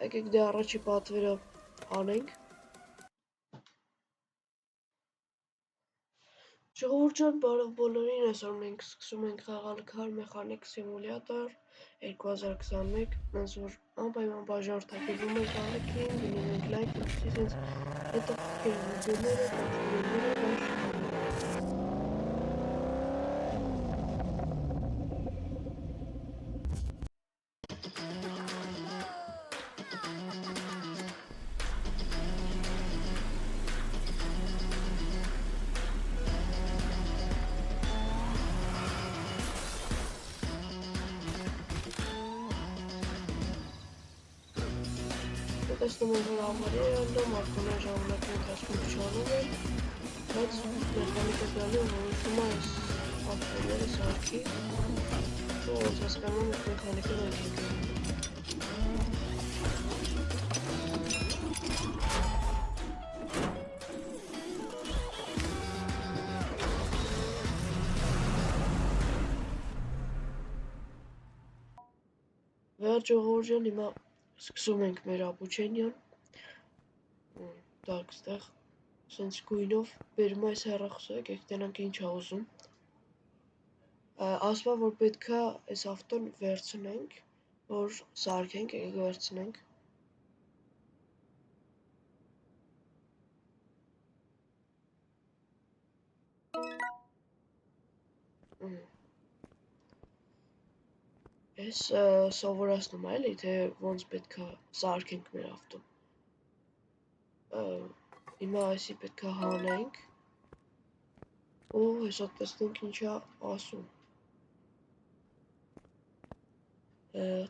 Եկեք դե առաջի պատվերը անենք։ Ժողովուրդ ջան, բարև բոլորին, այսօր մենք սկսում ենք խաղալ Car Mechanic Simulator 2021, ոնց որ անպայման բաժանորդագրվում ենք ալիքին, դնում ենք լայք, ինչպեսի սենց հետաքրքիր վիդեոները, կոչվելները բաշ։ Տեսնում եմ, որ ամարի է անդամ, արդյունա ժամանակի ընթացքում չանում են, բայց մեխանիկը գալու որոշում է այս ապտորները սարքի, ու ոնց հասկանում ենք մեխանիկը մենք ենք։ Վերջ ժողովուրդ ջան, հիմա սկսում ենք մեր ապուչենյան, տակ ստեղ, սենց գույնով բերում այս հեռախոսը, եկեք տենանք ինչ ա ուզում։ Ասվա, որ պետքա այս ավտոն վերցնենք, որ սարքենք, եկեք վերցնենք։ Ես սովորացնում է, էլի, թե ոնց պետքա սարքենք մեր ավտոն։ Հիմա այսի պետքա հանենք, ու հեսա տեսնենք ինչա ասում,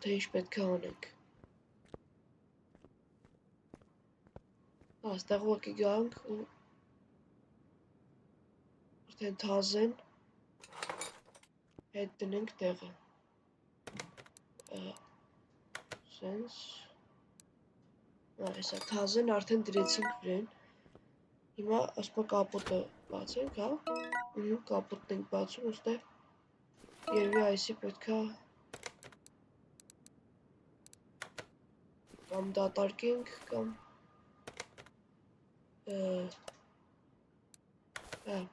թե ինչ պետքա անենք։ Աստեղ ուղղակի գանք ու արդեն թազեն հետ դնենք տեղը։ Սենց, հեսա թազեն արդեն դրեցինք վրեն, հիմա ասպա կապոտը բացենք, հա, կապոտն ենք բացում, ուստեղ երվի այսի պետքա կամ դատարկենք, կամ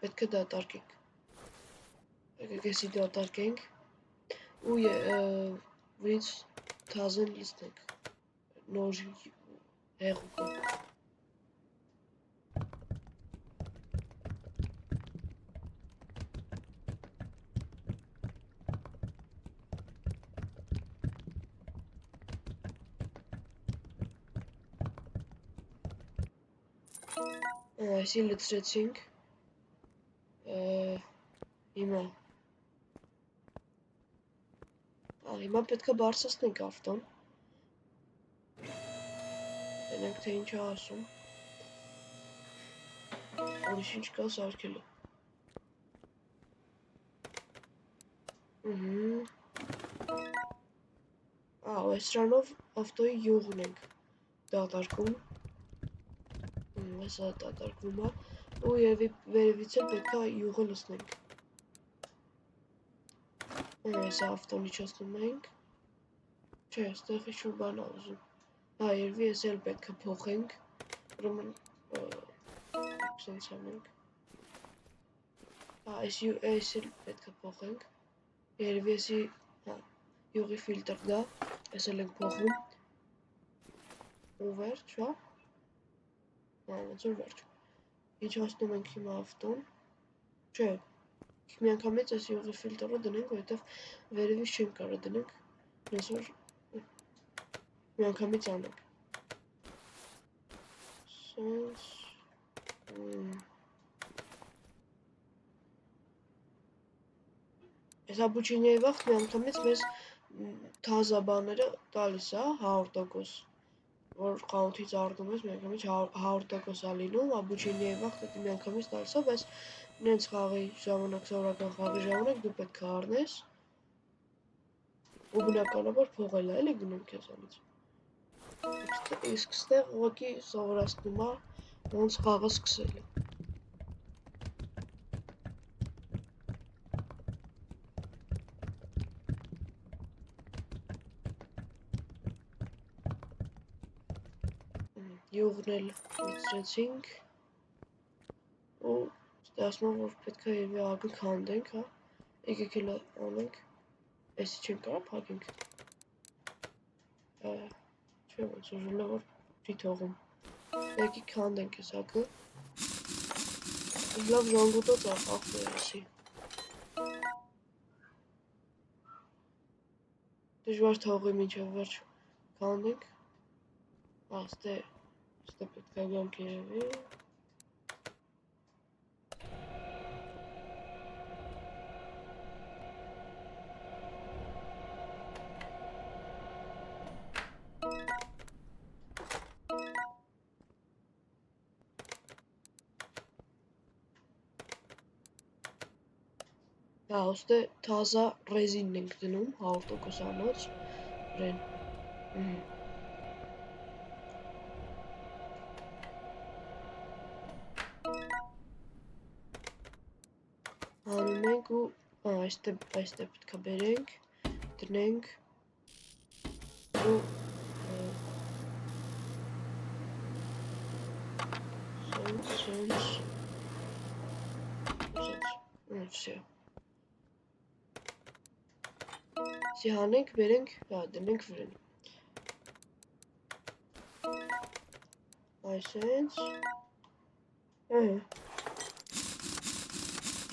պետք է դատարկենք, եկեք էսի դատարկենք, ու վրից թազեն լստենք, նոժի հեղուկը։ Այսի լծրեցինք, հիմա պետքա բարձրացնենք ավտոն, տենենք թե ինչ է ասում, ուրիշ ինչ կա սարքելու։ Այս սրանով ավտոյի յուղն ենք դատարկում, հեսա դատարկվում է, ու վերևից էլ պետքա յուղը լսնենք։ Հեսա ավտոն իջացնում ենք, չէ, ստեղ ինչ-որ բան ա ուզում, երևի ես էլ պետքա փոխենք, ուրեմն սենց անենք, այս էլ պետքա փոխենք, երևի եսի յուղի ֆիլտր դա, ես էլ ենք փոխում, ու վերջ, հա, ոնց որ վերջ, իջացնում ենք հիմա ավտոն, չէ, միանգամից այս յուղի ֆիլտրը դնենք, որովհետև վերևից չենք կարող դնենք, ոնց որ միանգամից անենք։ Սենց, այս ապուչինյայի վաղտ միանգամից մեզ թազա բաները տալիս է 100%, որ խանութից արդում ես միանգամից 100% ա լինում, ապուչինյայի վաղտ էդի միանգամից տալիս է, բայց նենց խաղի ժամանակ, սովորական խաղի ժամանակ դու պետք է առնես, ու բնականաբար փողել է, էլի գնում քեզանից։ Իսկ ստեղ ուղղակի սովորացնում է, ոնց խաղը սկսել է։ յուղն էլ մտցրեցինք ու ասում որ պետք է երևի ագը քանդենք, հա։ Եկեք էլ անենք։ Էսի չեն կարա փակենք։ Չէ, ոնց ուժել որ չի թողում։ Եկեք քանդենք էս ագը։ Լավ ժանգուտոց ախախտ է էսի։ Դժվար թողի մինչև վերջ քանդենք։ Աստե պետք է գանք երևի։ Հա, ոստե թազա ռեզինն ենք դնում 100% անոց վրեն։ Անում ենք ու այստեղ պետք է բերենք, դնենք ու Всё։ Սի հանենք, բերենք, հա, դնենք վրեն։ Այսենց։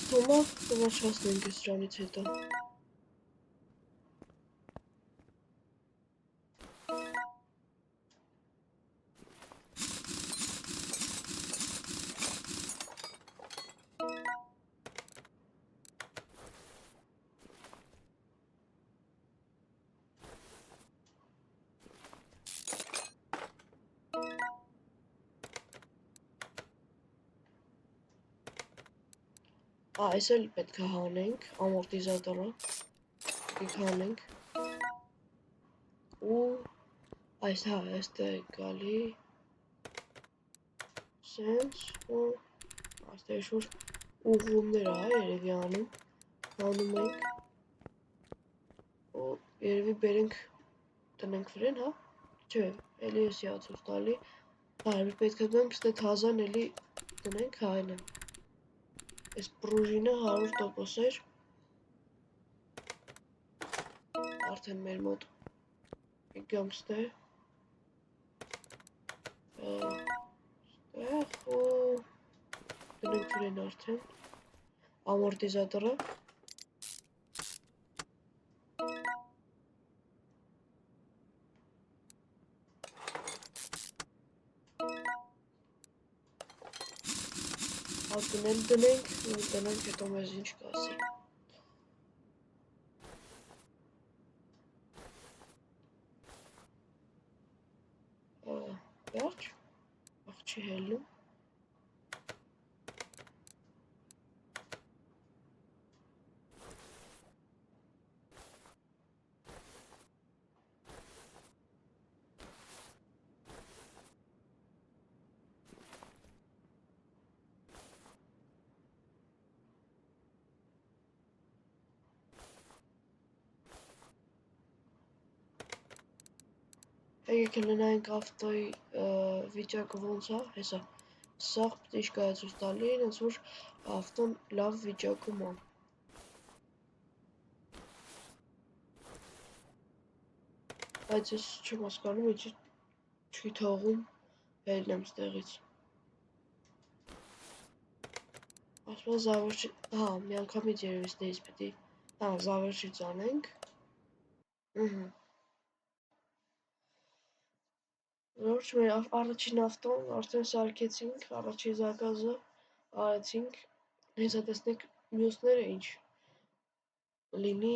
Թոմա կվաչացնենք ես դրանից հետո։ Այս էլ պետք է հանենք, ամորտիզատորը, պետք հանենք, ու այս հա, այստեղ է գալի, սենց, ու այստեղ շուր ուղղումներ է երևի անում, հանում ենք, ու երևի բերենք, տնենք վրեն, հա, չէ, էլի եսի ացուր տալի, հա, երևի պետք է գանք, ստե թազան էլի տնենք, հա, այն է։ Այս պրուժինը 100% էր, արդեն մեր մոտ գանք ստեղ, ու դնենք վրեն արդեն, ամորտիզատորը, ակնել դնենք, ու տնենք հետո մեզ ինչ կասի։ Վերջ, աղ չի հելնում։ Եկեք լնայինք ավտոյի վիճակը ոնց է, հեսա, սաղ պտիշկա է ցույց տալի, ինձ որ ավտոն լավ վիճակում է։ Բայց ես չեմ հասկանում, ինչի չի թողում ելնեմ ստեղից։ Ասում զավերջի, հա, մի անգամից երևի ստեղից պետի, հա, զավերջից անենք։ Որոշ մեր առաջին ավտոն արդեն սարքեցինք, առաջին զարգազը արեցինք, հեսա տեսնենք մյուսները ինչ լինի,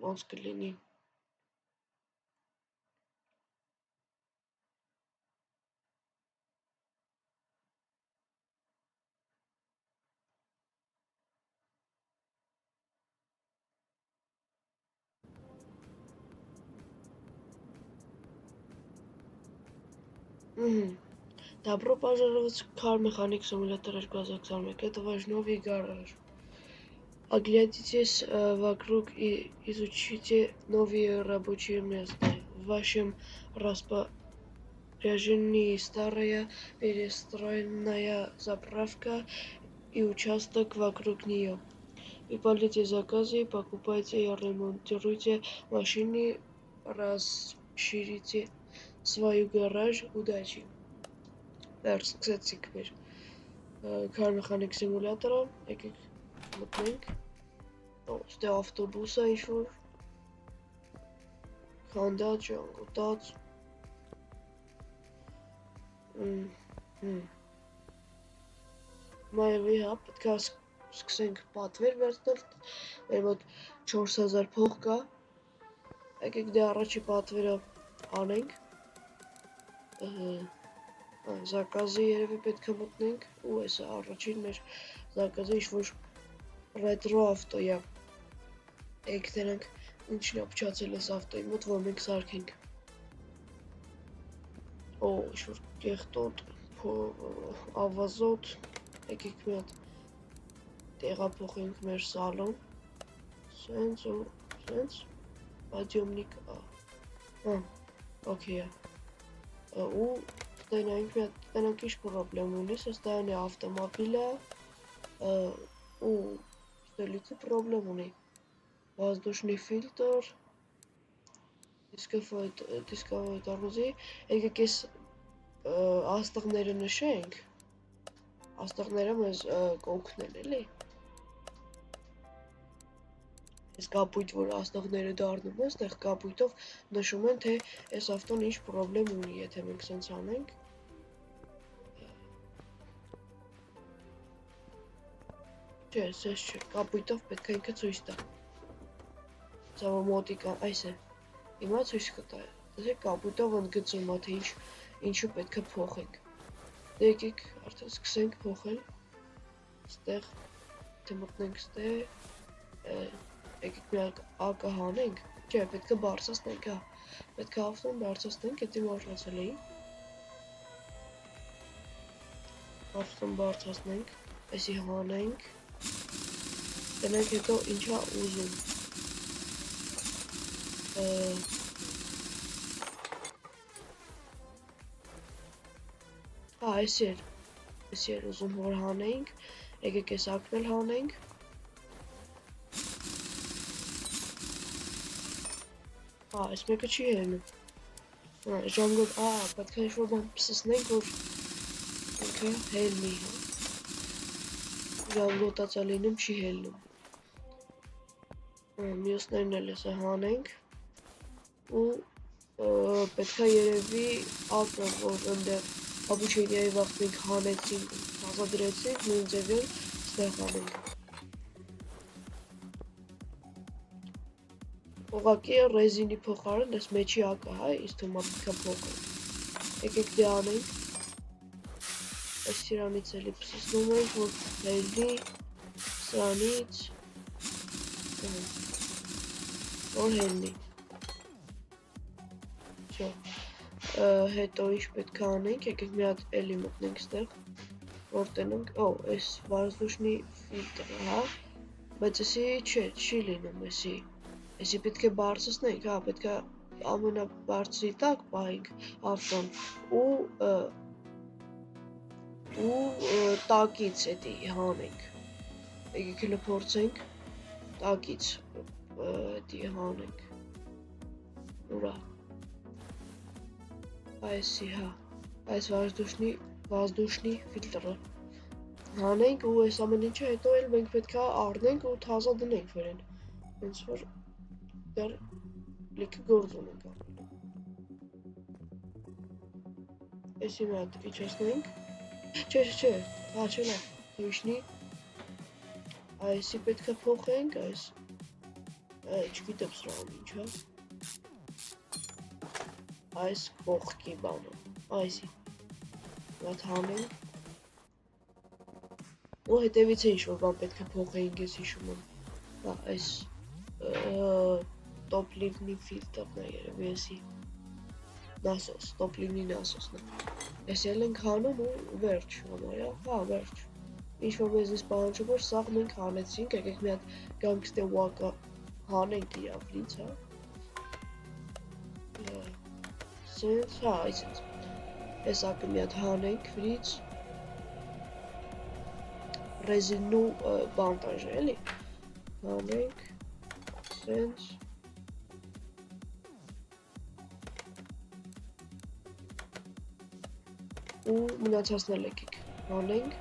ոնց կլինի։ Добро пожаловать в Car Mechanic Simulator 2021. Это ваш новый гараж. Оглядитесь вокруг и изучите новые рабочие места. В вашем Режимный старая перестроенная заправка и участок вокруг нее. Выполните заказы, покупайте и ремонтируйте машины, расширите свой гараж. Удачи! Սկսեցինք մեր car mechanic simulator-ը, եկեք մտնենք, ստե ավտոբուս է ինչ-որ, խանդած, ժանգոտած, մայրվի հա, պետք է սկսենք պատվեր վերցնել, մեր մոտ 4000 փող կա, եկեք դե առաջի պատվերը անենք, Զակազի երևի պետք է մտնենք ու այս առաջին մեր զակազը ինչ-որ ռետրո ավտո է, եք տենանք ինչն է փչացել այս ավտոյի մոտ, որ մենք սարքենք, ինչ-որ կեղտոտ, ավազոտ, եկեք մի հատ տեղափոխենք մեր սալոն, սենց ու սենց, պատյոմնիկ, օքեյ է, ու Տենանք ինչ պրոբլեմ ունի, սստայանի ավտոմոբիլը ու ստելիցի պրոբլեմ ունի, воздушный фильтр, դիսկովոյ տորոզի, եկեք ես աստղները նշենք, աստղները մեզ կօգնեն էլի, ես կապույտ, որ աստղները դառնում են, ստեղ կապույտով նշում են, թե այս ավտոն ինչ պրոբլեմ ունի, եթե մենք սենց անենք, չէ, սես չէ, կապույտով պետք է ինքը ցույց տա, ծավը մոտիկա, այս է, հիմա ցույց կտա, տեսեք կապույտով ընդգծում է, թե ինչու պետք է փոխենք, դե եկեք արդեն սկսենք փոխել, ստեղ, թե մտնենք ստեղ, եկեք մի ակը հանենք, չէ, պետք է բարձրացնենք, պետք է ավտոն բարձրացնենք, եթե մոռացել էի, ավտոն բարձրացնենք, այսի հանենք, տնենք հետո ինչա ուզում, այս էր ուզում որ հանենք, եկեք ես ակնել հանենք, այս մեկը չի հելնում, ժամգոտ, պետք է ինչ-որ բան պսսնենք, որ ինքը հելնի, ժամգոտացա լինում չի հելնում, մյուսներն էլ էսը հանենք, ու պետք է երևի ակը, որ ընդեղ Обучение վաղտենք հանեցինք, հազադրեցինք, նույն ձևել ստեղ հանենք։ Ուղղակի ռեզինի փոխարեն այս մեջի ակը, հա, ինձ թվում է պետք է փոխել։ Եկեք դե անենք։ Այս սրանից էլի փսսնում ենք, որ հելնի, սրանից, որ հելնի։ Չէ։ Հետո ինչ պետք է անենք, եկեք մի հատ էլի մտնենք ստեղ, որ տենանք, այս воздушный фильтр, հա, բայց էսի չի լինում էսի, էսի պետք է բարձրացնենք, հա, պետք է ամենաբարձրի տակ պահենք ավտոն ու տակից էդի հանենք, եկեք հլը փորձենք, տակից էդի հանենք, ուրա Այսի, հա, այս воздушный ֆիլտրը հանենք ու այս ամեն ինչը հետո էլ մենք պետք է առնենք ու թազա դնենք վրեն, հենց որ դեռ լիքը գործ ունենք անել։ Էսի մի հատ իջեցնենք, չէ, հա, չէ լավ, թույշնի, այսի պետք է փոխենք, այս, չգիտեմ սրան ինչ, հա, այս կողքի բանը, այսի, վատ հանենք, ու հետևից է ինչ-որ բան պետք է փոխեինք ես հիշում եմ, հա, այս տոպլիվնի ֆիլտրն է երևի էսի, նասոս, տոպլիվնի նասոսն է, ես էլ ենք հանում ու վերջ համարյա, հա, վերջ, ինչ-որ մեզնից պահանջում էր, սաղ մենք հանեցինք, եկեք մի հատ գանգստե ուակը հանենք իրավլից, հա, սենց, հա, այսենց, Այս ակը մի հատ հանենք վրից ռեզինն ու բանտաժը, էլի։ Հանենք, սենց։ Ու մնացածն էլ եկեք հանենք։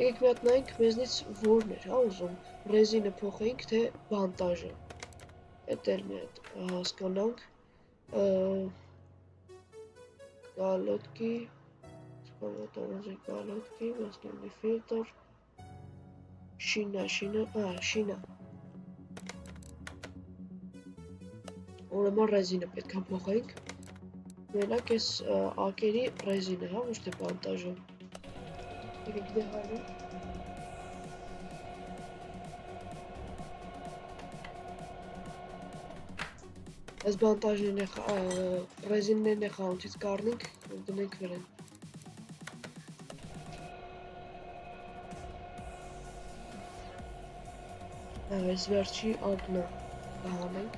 Եկեք մի հատ նայենք մեզնից որն էր, հա, ուզում ռեզինը փոխենք, թե բանտաժը։ Էդ էլ մի հատ հասկանանք։ Կալոտկի, կալոտկի, մասնորի ֆիլտր, շինա, շինա։ Ուրեմն ռեզինը պետք է փոխենք։ Մենակ այս ակերի ռեզինը, հա, ոչ թե բանտաժը։ Եկեք դե հանենք։ Այս բանտաժներն ռեզիններն է խանութից կառնենք, դնենք վրան։ Այս վերջի ակնը հանենք։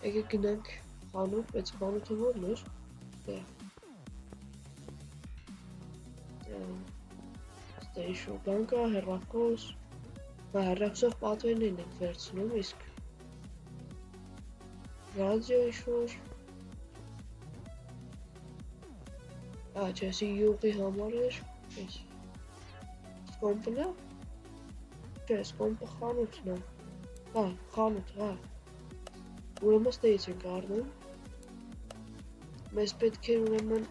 Եկեք գնանք խանութ, բայց խանութը որն էր։ Ստեյշո բանկա, հեռախոս, հեռախոսով պատվերներն ենք վերցնում, իսկ ռադիո ինչ-որ, չէ, սի յուղի համար էր, այս կոմպն է, չէ, այս կոմպը խանութն է, խանութ, ուրեմն ստեյից ենք առնում, մեզ պետք է ուրեմն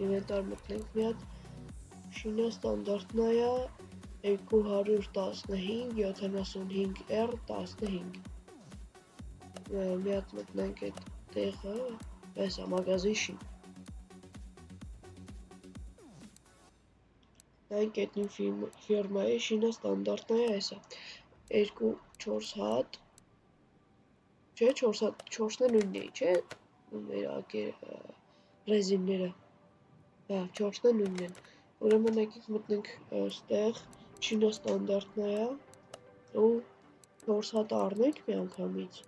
ինվենտար մտնենք մի հատ, շինա ստանդարտնայա 215-75R15 մի հատ մտնենք այդ տեղը, այսա մագազին շին նայնք այդ նույն ֆիրմայի շինա ստանդարտնայա այսա 2-4 հատ չէ 4 հատ 4-ն է նույնն էի չէ մեր ռեզինները 4-ն է նույնն են ուրեմն եկեք մտնենք ստեղ շինա ստանդարտնայա ու 4 հատ առնենք մի անգամից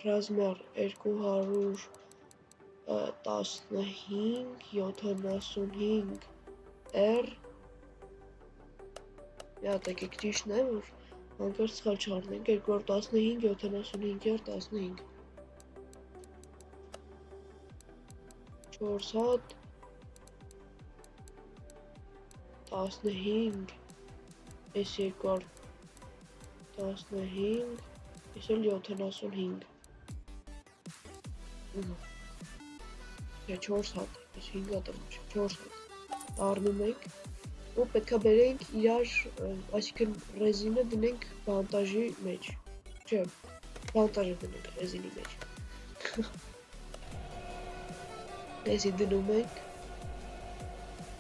ռազմար 215-75 R մի հատ եկեք ճիշտ նայեմ, որ հանկարծ սխալ չառնենք 215-75R15 4 հատ 15 այս 215 այս էլ 75 4 հատ, այս 5 հատ 4 հատ առնում ենք ու պետք է բերենք իրար, այսինքն ռեզինը դնենք բանտաժի մեջ, չէ, բանտաժը դնենք ռեզինի մեջ այսի դնում ենք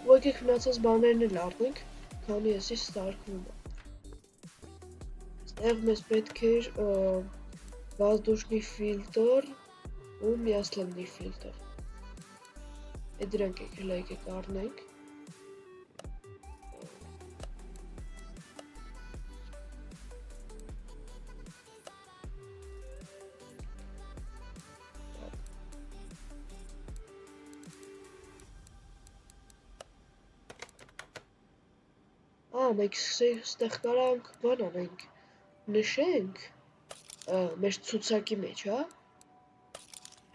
ու եկեք մնացած բաներն էլ առնենք, քանի էսի ստարկվում է ստեղ մեզ պետք էր воздушный фильтр ու միասլամնի ֆիլտր Այդ դրանք եկեք առնենք մենք ստեղ կարանք բան անենք նշենք մեր ցուցակի մեջ, հա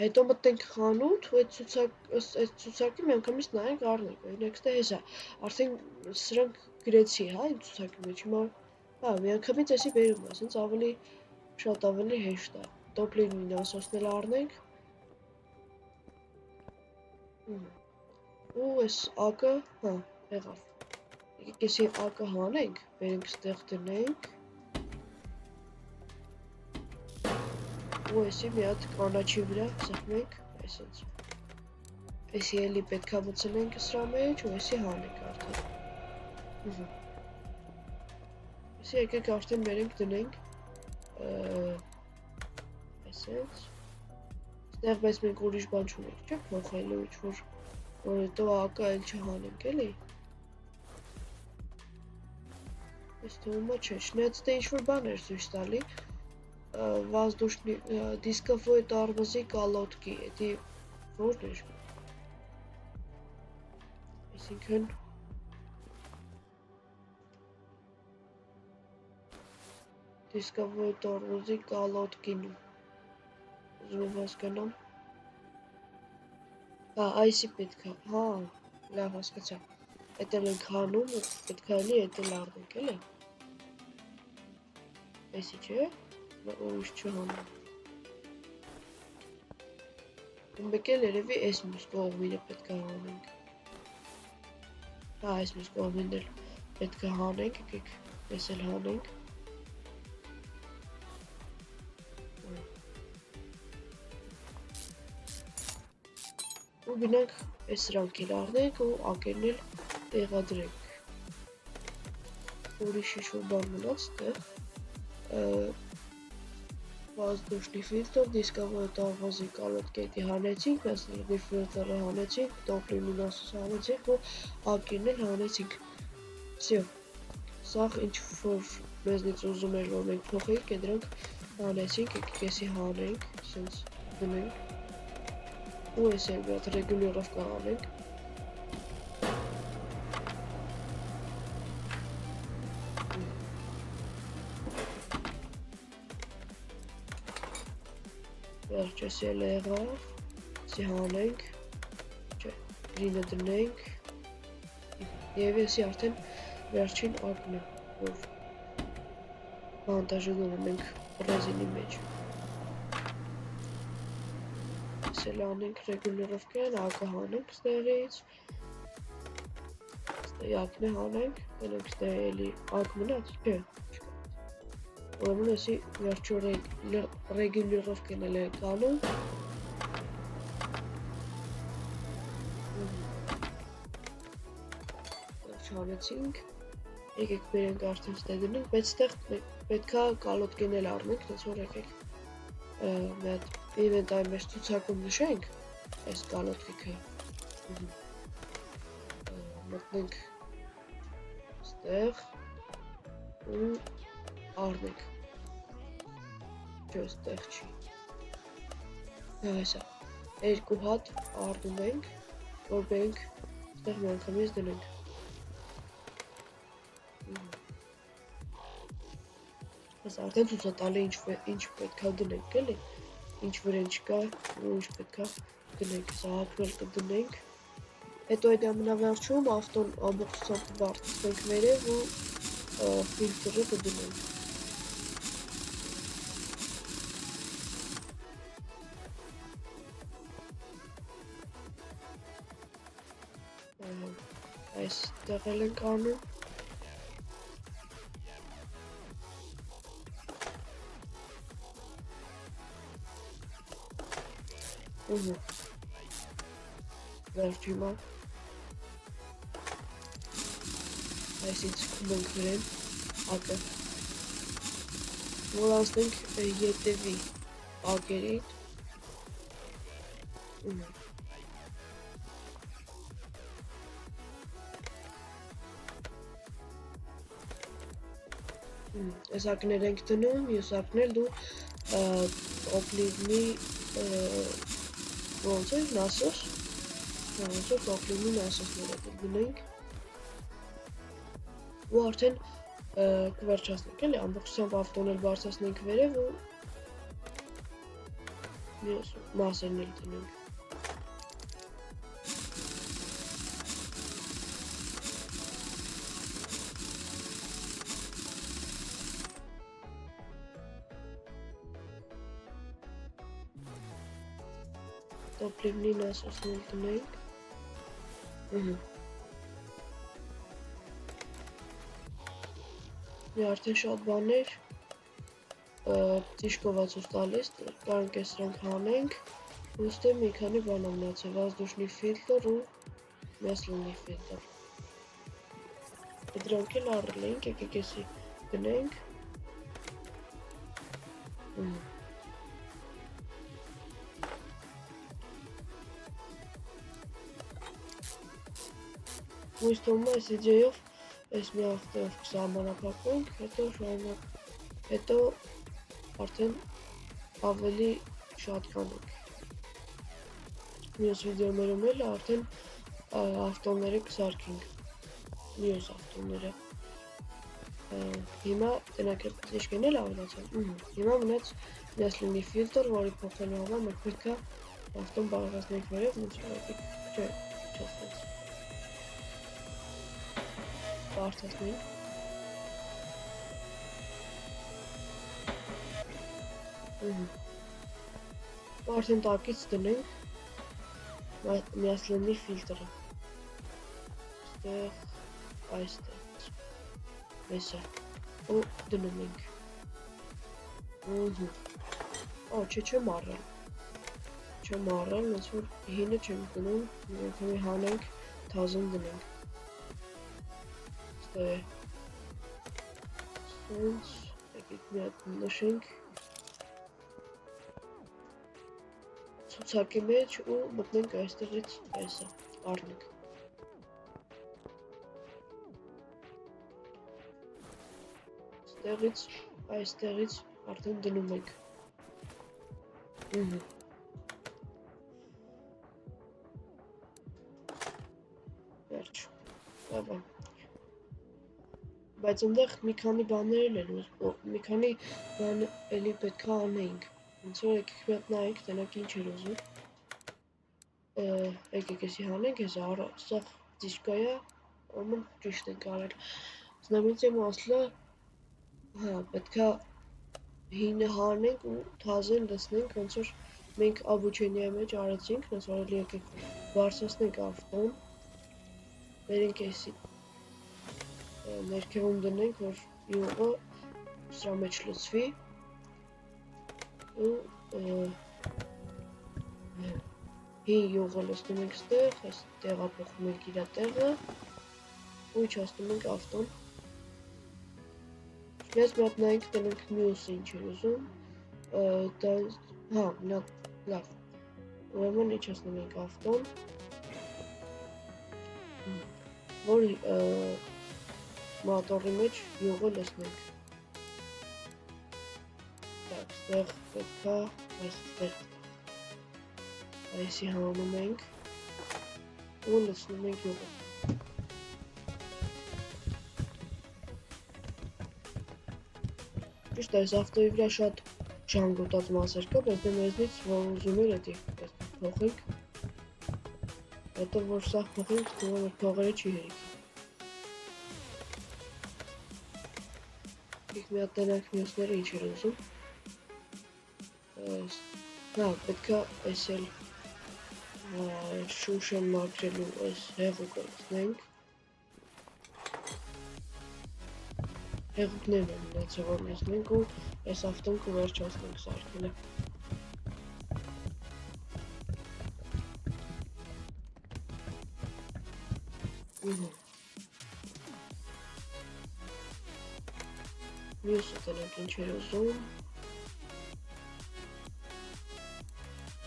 Հետո մտնենք խանութ ու այդ ցուցակի մի անգամից նայենք առնենք, օրինակ ստե հեսա, արդեն սրանք գրեցի, հա, իմ ցուցակի մեջ, հիմա, մի անգամից էսի բերում է, ասենց ավելի շատ ավելի հեշտ է, տոպլինին ասոցնել առնենք ու այս ակը, եղավ, եկեք էսի ակը հանենք, բերենք ստեղ դնենք ու էսի մի հատ կանաչի վրա սխմենք, այսենց էսի էլի պետքա մցնենք սրա մեջ ու էսի հանենք արդեն էսի եկեք արդեն բերենք դնենք այսենց ստեղ բայց մենք ուրիշ բան չունենք, չէ փոխելու ինչ-որ որ հետո ակը էլ չհանենք էլի Ես թվում է չէ, չնայած դե ինչ-որ բան էր ցույց տալի воздушный дисковой тормозы колодки, эти вордեր, այսինքն դիսկովոյ տորմոզի կալոտկին ուզում եմ հասկանամ այսի պետք է լավ հասկացա էդ էլ ենք հանում պետք է էլի էդ էլ առնենք էլի այսի չէ ուրիշ չհանում մեկ էլ երևի այս մյուս կողմինը պետք է հանենք այս մյուս կողմին էլ պետք է հանենք եկեք ես էլ հանենք ու գնանք այս սրանք էլ առնենք ու ակերն էլ տեղադրենք ուրիշ ինչ-որ բան մնաց տեղ воздушный фильтр, дисковой тормозы колодки эти հանեցինք, մասնալի ֆիլտրը հանեցինք, տոպլինի նասոսը հանեցինք ու ակիրն էլ հանեցինք всё սաղ ինչ-որ մեզնից ուզում էր որ մենք փոխենք դրանք հանեցինք եկեք էսի հանենք սենց դնենք ու էս էլ մի հատ ռեգուլյորովկա անենք վերջս էլ եղավ, սի հանենք, գրինը դնենք, և եսի արդեն վերջին ակն է, որ վանտաժը գնում ենք ռեզինի մեջ։ Ես էլ անենք ռեգուլյորովկան, ակը հանենք ստեղից, ստեղի ակն է հանենք, դնենք ստեղի էլի ակ մնաց, չէ, ուրեմն եսի վերջո ռեգուլյորովկան էլ ենք անում, հանեցինք, եկեք բերենք արդեն ստեղ դնենք, բայց ստեղ պետք է կալոտկեն էլ առնենք, դες որ եկեք մի հատ ինվենտարի մեջ ցուցակում նշենք այս կալոտկիքը մտնենք ստեղ ու առնենք չէ ստեղ չի հեսա երկու հատ առնում ենք որ բերենք ստեղ մի անգամից դնենք Ես արդեն ցույց է տալի ինչ պետք է դնենք էլի ինչ վրան չկա ու ինչ պետք է դնենք սա ակնել կդնենք հետո այդ ամենավերջում ավտոն ամբողջությամբ բարձրացնենք վերև ու ֆիլտրը կդնենք այստեղ էլ ենք անում վերջ հիմա այսինչ կմենք վրեն ակը որ ասնենք ետևի ակերին այս ակներ ենք դնում, ես ակնել դու օպլիվնի ոնց է, նասոս օպլիվնի նասոսները դնենք ու արդեն կվերջացնենք էլի, ամբողջությամբ ավտոն էլ բարձրացնենք վերև ու մասերն էլ դնենք Տոպլիվնի նասոսն էլ դնենք մի արդեն շատ բաներ տիշկովա ցույց տալիս կարանք ես սրանք հանենք ու ստե մի քանի բան մնացել воздушный фильтр ու масляный фильтр դրանք էլ առել ենք եկեք էսի դնենք Ույս թվում է այս իդեյով այս մի հաղթեով կսահմանապակվենք, հետո շարունակ, հետո արդեն ավելի շատ կանենք։ Մյուս վիդեոներում էլ արդեն ավտոները կսարքենք։ Մյուս ավտոները։ Հիմա տնակ էսքեն էլ ավելացան։ Հիմա մնաց միասլինի ֆիլտր, որի փոխելու համար մենք պետք է ավտոն բաղացնենք վերև, ոնց որ չէ, չասենց։ Բարձրացնենք։ Արդեն տակից դնենք միասլինի ֆիլտրը։ Այստեղ, այստեղ։ Այսա, ու դնում ենք։ Չեմ առել, ոնց որ հինը չեմ դնում, մի հանենք, թազն դնենք։ Այստեղ, սենց, եկեք մի հատ նշենք, ցուցակի մեջ ու մտնենք այստեղից այսա, առնենք։ Այստեղից արդեն դնում ենք։ Վերջ, լավա։ Բայց ընդեղ մի քանի բաներ էլ են, մի քանի բան էլի պետք է անեինք։ Ոնց որ եկեք մի հատ նայեք, տնակ ինչ էր ուզում։ Եկեք էսի հանենք, էս սաղ դիշկայա, ամեն ճիշտ ենք արել։ Знаменица մասլը հա, պետք է հինը հանենք ու թազեն լցնենք, ոնց որ մենք обучение մեջ արեցինք, ոնց որ էլի եկեք բարձրացնենք ավտոն, բերենք էսի ներքևում դնենք, որ յուղը սրա մեջ լցվի ու հին յուղը լցնում ենք ստեղ, այս տեղափոխում ենք իրա տեղը ու իջացնում ենք ավտոն։ Ես մի հատ նայենք տնենք մյուսը ինչ էր ուզում, հա, լավ, ուրեմն իջացնում ենք ավտոն, որ մոտորի մեջ յուղը լցնենք։ Ստեղ պետք է այստեղ այսի հանում ենք ու լցնում ենք յուղը։ Ճիշտ է, այս ավտոյի վրա շատ ժանգոտած մասեր կա, բայց դե մեզնից որ ուզում էր էդի փոխենք, հետո որ սաղ փոխենք, թվում որ փողերը չի հերիքի։ Եք մի հատ տնակ մյուսները ինչ էր ուզում։ Հա, պետք է այս էլ շուշ են մաքրելու այս հեղուկը լցնենք։ Հեղուկներն են մնացել որ լցնենք ու այս ավտոն կվերջացնենք սարքելը։ Մյուսը տնենք ինչ էր ուզում։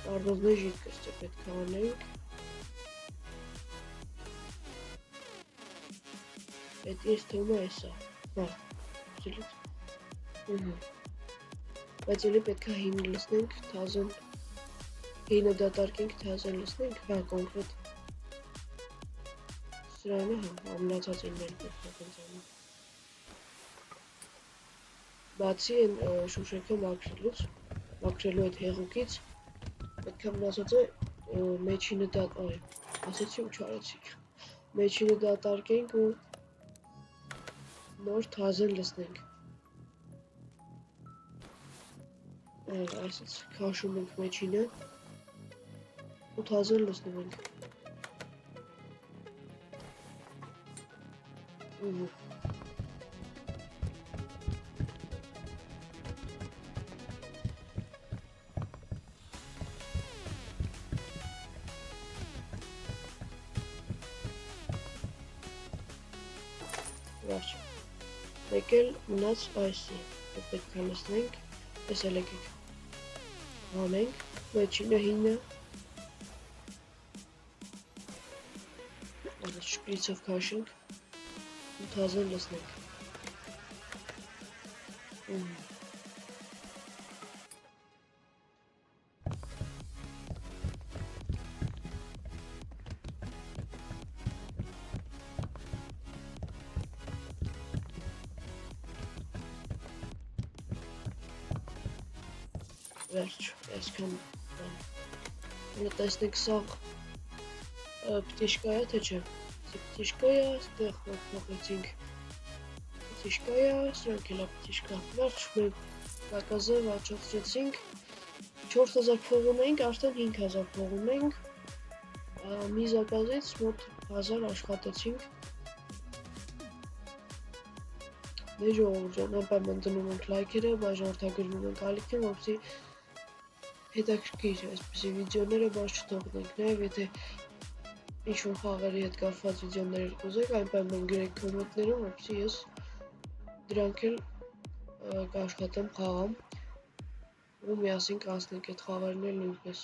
Առնոզնի ժիտկոստը պետք է անենք։ Էդ ես թվում է էսա։ Հա, սիլից։ Բայց էլի պետք է հինը լցնենք, թազեն։ Հինը դատարկենք, թազեն լցնենք, հա, կոնկրետ։ Սրանը, հա, ամնացած իններ պետք է կնցանում։ Բացի են շուշեքը մաքրելու այդ հեղուկից, պետք է մնացածը մեջինը ասեցի ու չարեցի, մեջինը դատարկենք ու նոր թազեն լցնենք, այսից քաշում ենք մեջինը ու թազեն լցնում ենք, վերջ, մեկ էլ մնաց այսի, պետք է լցնենք, ես էլ եկեք հանենք, մեջինը հինը, շպրիցով քաշենք ու թազեն լցնենք, վերջ, այսքան Հələ տեսնեք սա պտիշկա է, թե չէ։ Պտիշկա է, ստեղ փոխեցինք պտիշկա է, սրանք էլ է պտիշկա։ Վերջ, մենք զակազը վաճառեցինք, 4000 փողում էինք, արդեն 5000 փողում էինք, մի զակազից մոտ 1000 աշխատեցինք։ Դե ժողովուրդ ջան, անպայման դնում ենք լայքերը, բաժանորդագրվում ենք ալիքին, որպեսզի հետաքրքիր այսպիսի վիդեոները բաց չթողնենք, նաև եթե ինչ-որ խաղերի հետ կապված վիդեոներ կուզեք, անպայման գրեք կոմենտներում, որպեսզի ես դրանք էլ կաշխատեմ խաղամ ու միասին կանցնենք այդ խաղերն էլ նույնպես։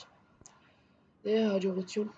Դե հաջողություն։